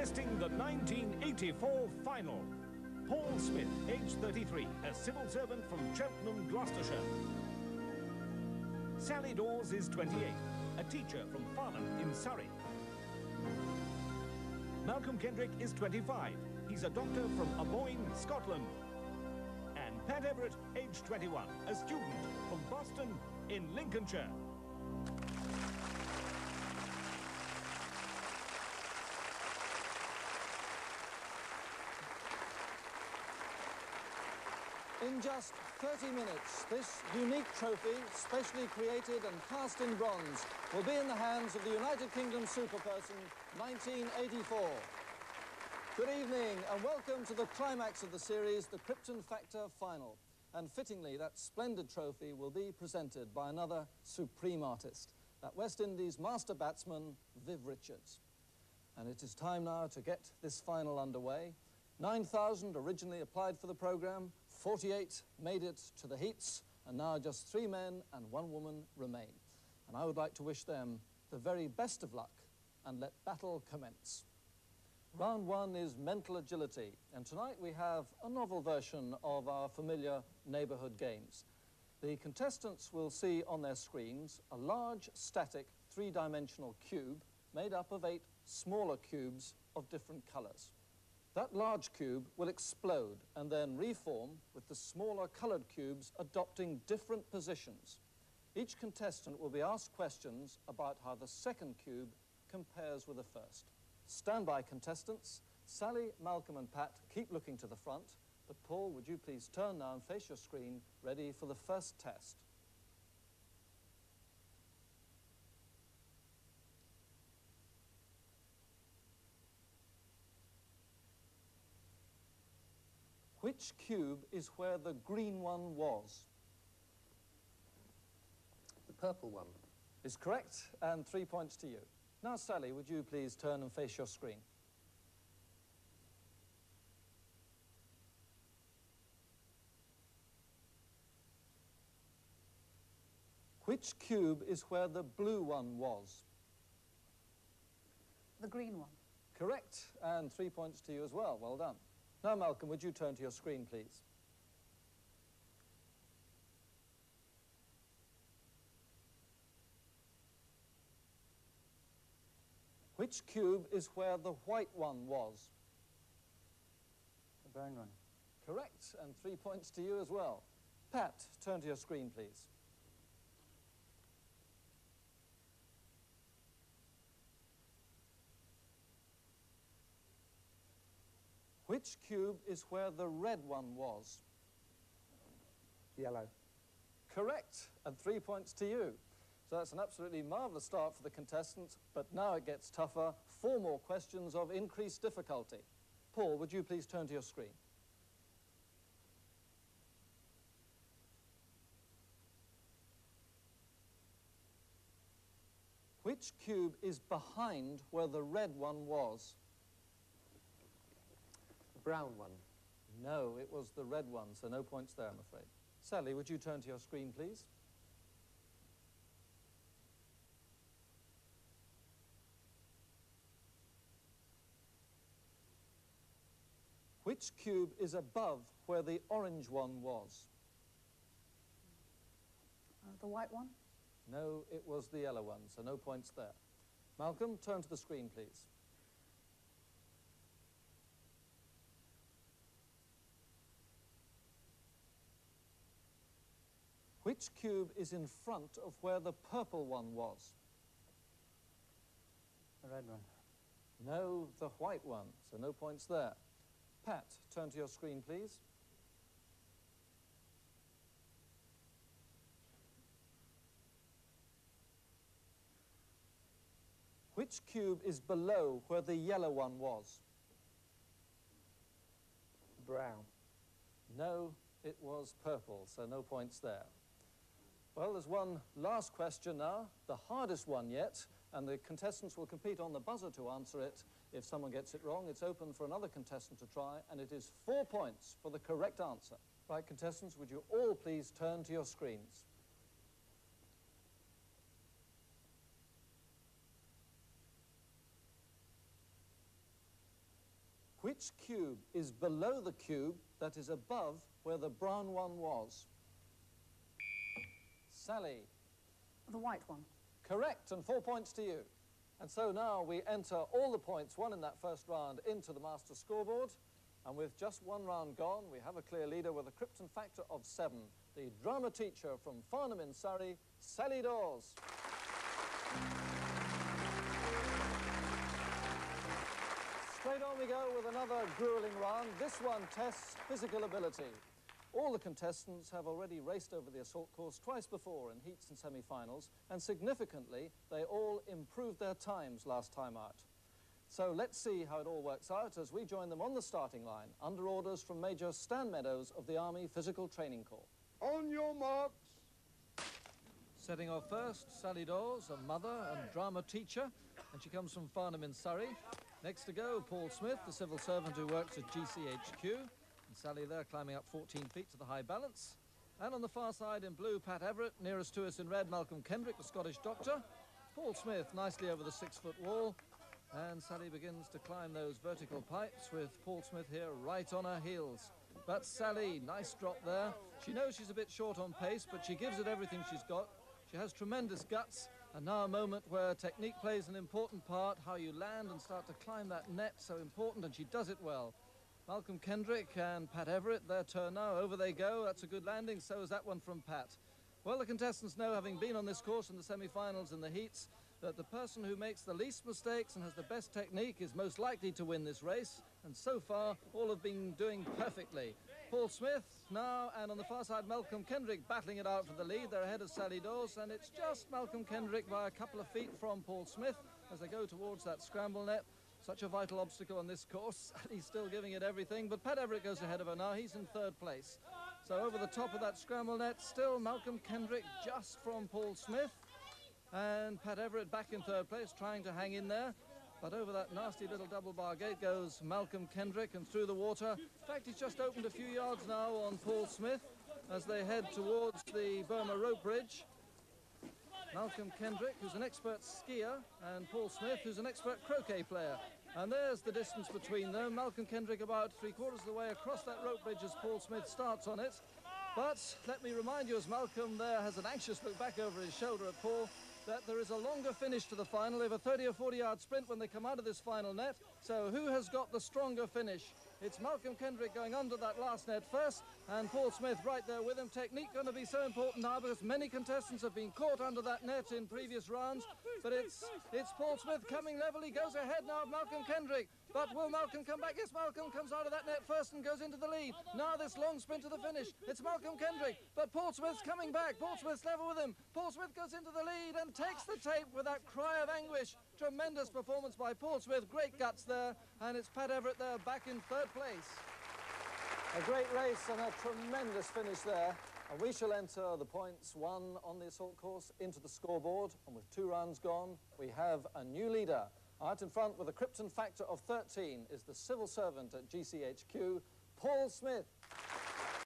Contesting the 1984 final, Paul Smith, age 33, a civil servant from Cheltenham, Gloucestershire. Sally Dawes is 28, a teacher from Farnham in Surrey. Malcolm Kendrick is 25. He's a doctor from Aboyne, Scotland. And Pat Everett, age 21, a student from Boston in Lincolnshire. In just 30 minutes, this unique trophy, specially created and cast in bronze, will be in the hands of the United Kingdom Superperson 1984. Good evening and welcome to the climax of the series, the Krypton Factor Final. And fittingly, that splendid trophy will be presented by another supreme artist, that West Indies master batsman, Viv Richards. And it is time now to get this final underway. 9,000 originally applied for the programme, 48 made it to the heats, and now just 3 men and 1 woman remain. And I would like to wish them the very best of luck and let battle commence. Round 1 is mental agility, and tonight we have a novel version of our familiar neighbourhood games. The contestants will see on their screens a large, static, 3-dimensional cube made up of 8 smaller cubes of different colours. That large cube will explode and then reform with the smaller coloured cubes adopting different positions. Each contestant will be asked questions about how the second cube compares with the first. Stand by, contestants. Sally, Malcolm and Pat keep looking to the front, but Paul, would you please turn now and face your screen, ready for the first test. Which cube is where the green one was? The purple one. Is correct, and 3 points to you. Now, Sally, would you please turn and face your screen? Which cube is where the blue one was? The green one. Correct, and 3 points to you as well. Well done. Now, Malcolm, would you turn to your screen, please? Which cube is where the white one was? The brown one. Correct, and 3 points to you as well. Pat, turn to your screen, please. Which cube is where the red one was? Yellow. Correct, and 3 points to you. So that's an absolutely marvellous start for the contestants, but now it gets tougher. 4 more questions of increased difficulty. Paul, would you please turn to your screen? Which cube is behind where the red one was? The brown one. No, it was the red one, so no points there, I'm afraid. Sally, would you turn to your screen, please? Which cube is above where the orange one was? The white one? No, it was the yellow one, so no points there. Malcolm, turn to the screen, please. Which cube is in front of where the purple one was? The red one. No, the white one, so no points there. Pat, turn to your screen, please. Which cube is below where the yellow one was? Brown. No, it was purple, so no points there. Well, there's one last question now, the hardest one yet, and the contestants will compete on the buzzer to answer it. If someone gets it wrong, it's open for another contestant to try, and it is 4 points for the correct answer. Right, contestants, would you all please turn to your screens? Which cube is below the cube that is above where the brown one was? Sally. The white one. Correct, and 4 points to you. And so now we enter all the points won in that first round into the master scoreboard. And with just one round gone, we have a clear leader with a Krypton factor of 7. The drama teacher from Farnham in Surrey, Sally Dawes. Straight on we go with another grueling round. This one tests physical ability. All the contestants have already raced over the assault course twice before in heats and semi-finals, and significantly, they all improved their times last time out. So let's see how it all works out as we join them on the starting line, under orders from Major Stan Meadows of the Army Physical Training Corps. On your marks. Setting off first, Sally Dawes, a mother and drama teacher, and she comes from Farnham in Surrey. Next to go, Paul Smith, the civil servant who works at GCHQ. And Sally there climbing up 14 feet to the high balance. And on the far side in blue, Pat Everett. Nearest to us in red, Malcolm Kendrick, the Scottish doctor. Paul Smith nicely over the 6-foot wall. And Sally begins to climb those vertical pipes with Paul Smith here right on her heels. But Sally, nice drop there. She knows she's a bit short on pace, but she gives it everything she's got. She has tremendous guts. And now a moment where technique plays an important part, how you land and start to climb that net, so important, and she does it well. Malcolm Kendrick and Pat Everett, their turn now. Over they go. That's a good landing. So is that one from Pat. Well, the contestants know, having been on this course in the semi-finals and the heats, that the person who makes the least mistakes and has the best technique is most likely to win this race. And so far, all have been doing perfectly. Paul Smith now, and on the far side, Malcolm Kendrick battling it out for the lead. They're ahead of Sally Dawes, and it's just Malcolm Kendrick by a couple of feet from Paul Smith as they go towards that scramble net. Such a vital obstacle on this course. He's still giving it everything, but Pat Everett goes ahead of her now. He's in 3rd place. So over the top of that scramble net, still Malcolm Kendrick just from Paul Smith. And Pat Everett back in 3rd place, trying to hang in there. But over that nasty little double bar gate goes Malcolm Kendrick and through the water. In fact, he's just opened a few yards now on Paul Smith as they head towards the Burma rope bridge. Malcolm Kendrick, who's an expert skier, and Paul Smith, who's an expert croquet player. And there's the distance between them. Malcolm Kendrick about 3/4 of the way across that rope bridge as Paul Smith starts on it. But let me remind you, as Malcolm there has an anxious look back over his shoulder at Paul, that there is a longer finish to the final. They have a 30 or 40 yard sprint when they come out of this final net. So who has got the stronger finish? It's Malcolm Kendrick going under that last net first, and Paul Smith right there with him. Technique going to be so important now because many contestants have been caught under that net in previous rounds. But it's Paul Smith coming level. He goes ahead now of Malcolm Kendrick. But will Malcolm come back? Yes, Malcolm comes out of that net first and goes into the lead. Now this long sprint to the finish. It's Malcolm Kendrick, but Paul Smith's coming back. Paul Smith's level with him. Paul Smith goes into the lead and takes the tape with that cry of anguish. Tremendous performance by Paul Smith. Great guts there. And it's Pat Everett there back in 3rd place. A great race and a tremendous finish there. And we shall enter the points won on the assault course into the scoreboard. And with 2 rounds gone, we have a new leader. Out in front with a Krypton factor of 13 is the civil servant at GCHQ, Paul Smith.